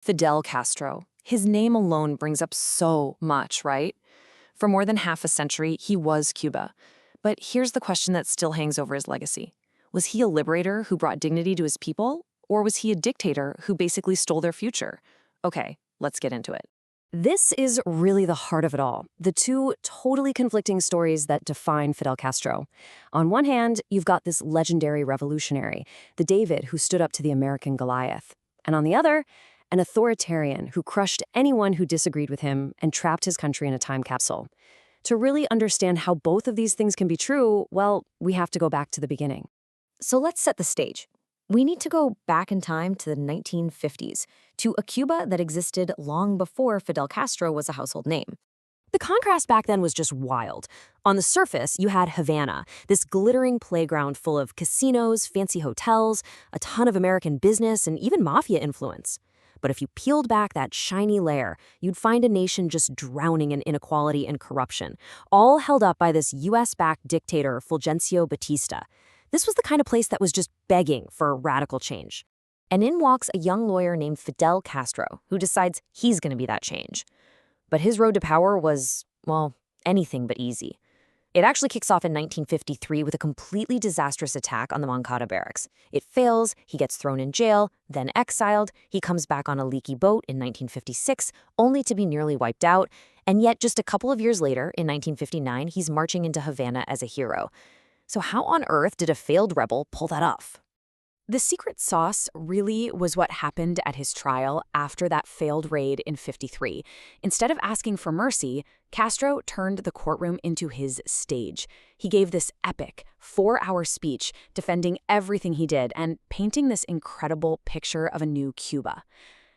Fidel Castro. His name alone brings up so much, right? For more than half a century, he was Cuba. But here's the question that still hangs over his legacy. Was he a liberator who brought dignity to his people? Or was he a dictator who basically stole their future? Okay, let's get into it. This is really the heart of it all, the two totally conflicting stories that define Fidel Castro. On one hand, you've got this legendary revolutionary, the David who stood up to the American Goliath. And on the other, an authoritarian who crushed anyone who disagreed with him and trapped his country in a time capsule. To really understand how both of these things can be true, well, we have to go back to the beginning. So let's set the stage. We need to go back in time to the 1950s, to a Cuba that existed long before Fidel Castro was a household name. The contrast back then was just wild. On the surface, you had Havana, this glittering playground full of casinos, fancy hotels, a ton of American business, and even mafia influence. But if you peeled back that shiny layer, you'd find a nation just drowning in inequality and corruption, all held up by this US-backed dictator Fulgencio Batista. This was the kind of place that was just begging for radical change. And in walks a young lawyer named Fidel Castro, who decides he's going to be that change. But his road to power was, well, anything but easy. It actually kicks off in 1953 with a completely disastrous attack on the Moncada barracks. It fails, he gets thrown in jail, then exiled, he comes back on a leaky boat in 1956, only to be nearly wiped out, and yet just a couple of years later, in 1959, he's marching into Havana as a hero. So how on earth did a failed rebel pull that off? The secret sauce really was what happened at his trial after that failed raid in '53. Instead of asking for mercy, Castro turned the courtroom into his stage. He gave this epic, 4-hour speech defending everything he did and painting this incredible picture of a new Cuba.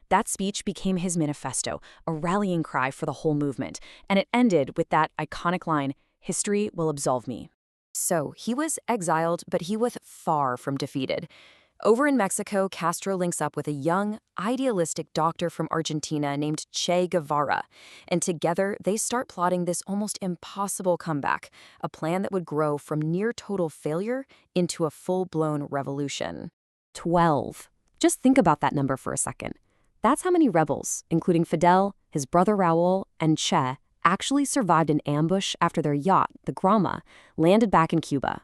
That speech became his manifesto, a rallying cry for the whole movement, and it ended with that iconic line, "History will absolve me." So he was exiled, but he was far from defeated. Over in Mexico, Castro links up with a young, idealistic doctor from Argentina named Che Guevara, and together they start plotting this almost impossible comeback, a plan that would grow from near-total failure into a full-blown revolution. 12. Just think about that number for a second. That's how many rebels, including Fidel, his brother Raul, and Che, actually survived an ambush after their yacht, the Grama, landed back in Cuba.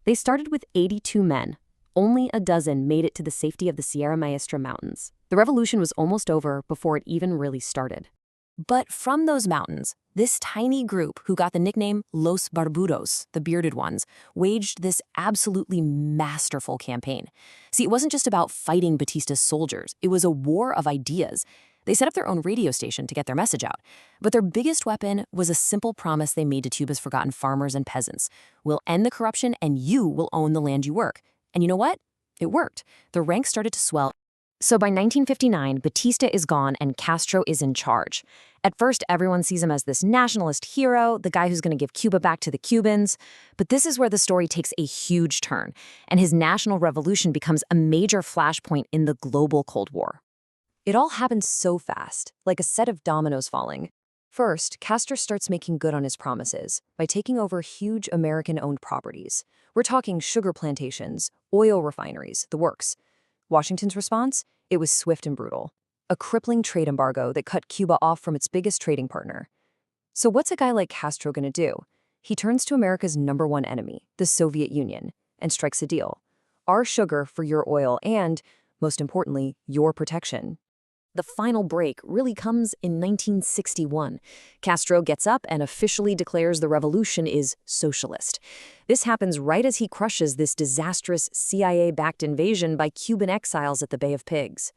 They started with 82 men. Only a dozen made it to the safety of the Sierra Maestra Mountains. The revolution was almost over before it even really started. But from those mountains, this tiny group who got the nickname Los Barbudos, the bearded ones, waged this absolutely masterful campaign. See, it wasn't just about fighting Batista's soldiers. It was a war of ideas. They set up their own radio station to get their message out. But their biggest weapon was a simple promise they made to Cuba's forgotten farmers and peasants. We'll end the corruption and you will own the land you work. And you know what? It worked. The ranks started to swell. So by 1959, Batista is gone and Castro is in charge. At first, everyone sees him as this nationalist hero, the guy who's going to give Cuba back to the Cubans. But this is where the story takes a huge turn, and his national revolution becomes a major flashpoint in the global Cold War. It all happens so fast, like a set of dominoes falling. First, Castro starts making good on his promises by taking over huge American-owned properties. We're talking sugar plantations, oil refineries, the works. Washington's response? It was swift and brutal. A crippling trade embargo that cut Cuba off from its biggest trading partner. So what's a guy like Castro going to do? He turns to America's #1 enemy, the Soviet Union, and strikes a deal. Our sugar for your oil and, most importantly, your protection. The final break really comes in 1961. Castro gets up and officially declares the revolution is socialist. This happens right as he crushes this disastrous CIA-backed invasion by Cuban exiles at the Bay of Pigs.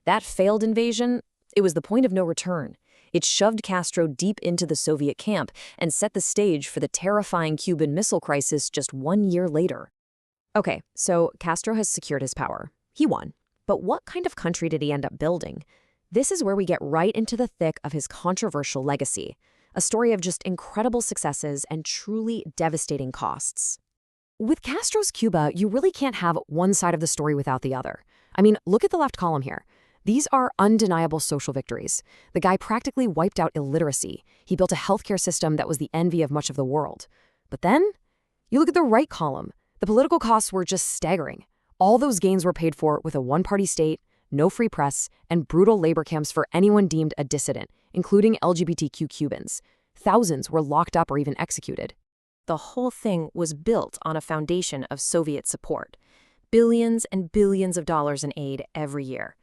That failed invasion, it was the point of no return. It shoved Castro deep into the Soviet camp and set the stage for the terrifying Cuban Missile Crisis just 1 year later. Okay, so Castro has secured his power. He won. But what kind of country did he end up building? This is where we get right into the thick of his controversial legacy, a story of just incredible successes and truly devastating costs. With Castro's Cuba, you really can't have one side of the story without the other. I mean, look at the left column here. These are undeniable social victories. The guy practically wiped out illiteracy. He built a healthcare system that was the envy of much of the world. But then, you look at the right column. The political costs were just staggering. All those gains were paid for with a one-party state, no free press, and brutal labor camps for anyone deemed a dissident, including LGBTQ Cubans. Thousands were locked up or even executed. The whole thing was built on a foundation of Soviet support. Billions and billions of dollars in aid every year.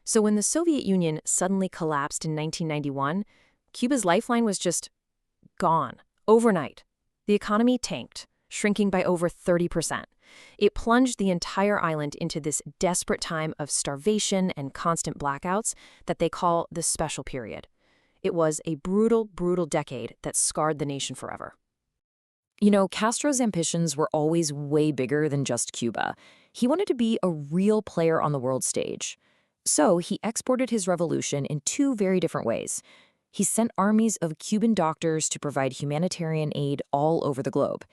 So when the Soviet Union suddenly collapsed in 1991, Cuba's lifeline was just gone, overnight. The economy tanked, shrinking by over 30%. It plunged the entire island into this desperate time of starvation and constant blackouts that they call the Special Period. It was a brutal, brutal decade that scarred the nation forever. You know, Castro's ambitions were always way bigger than just Cuba. He wanted to be a real player on the world stage. So he exported his revolution in two very different ways. He sent armies of Cuban doctors to provide humanitarian aid all over the globe.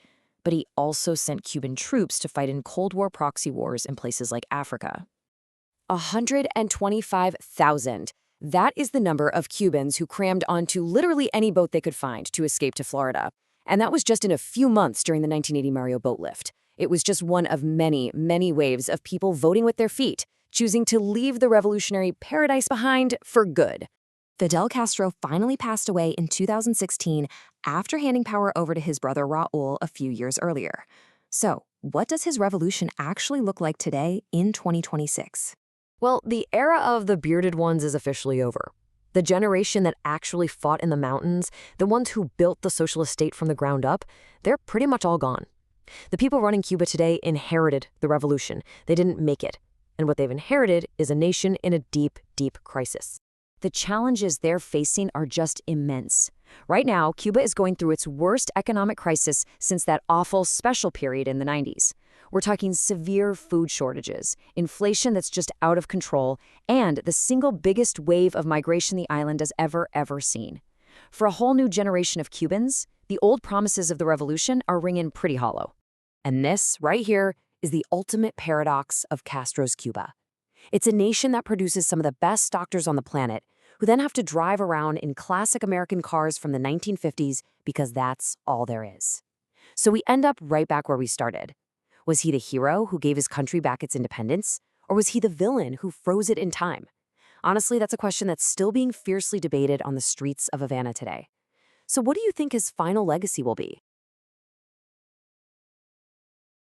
But he also sent Cuban troops to fight in Cold War proxy wars in places like Africa. 125,000. That is the number of Cubans who crammed onto literally any boat they could find to escape to Florida. And that was just in a few months during the 1980 Mario boat lift. It was just one of many, many waves of people voting with their feet, choosing to leave the revolutionary paradise behind for good. Fidel Castro finally passed away in 2016 after handing power over to his brother Raul a few years earlier. So, what does his revolution actually look like today in 2026? Well, the era of the bearded ones is officially over. The generation that actually fought in the mountains, the ones who built the socialist state from the ground up, they're pretty much all gone. The people running Cuba today inherited the revolution. They didn't make it. And what they've inherited is a nation in a deep, deep crisis. The challenges they're facing are just immense. Right now, Cuba is going through its worst economic crisis since that awful special period in the 90s. We're talking severe food shortages, inflation that's just out of control, and the single biggest wave of migration the island has ever seen. For a whole new generation of Cubans, the old promises of the revolution are ringing pretty hollow. And this, right here, is the ultimate paradox of Castro's Cuba. It's a nation that produces some of the best doctors on the planet, who then have to drive around in classic American cars from the 1950s because that's all there is. So we end up right back where we started. Was he the hero who gave his country back its independence? Or was he the villain who froze it in time? Honestly, that's a question that's still being fiercely debated on the streets of Havana today. So what do you think his final legacy will be?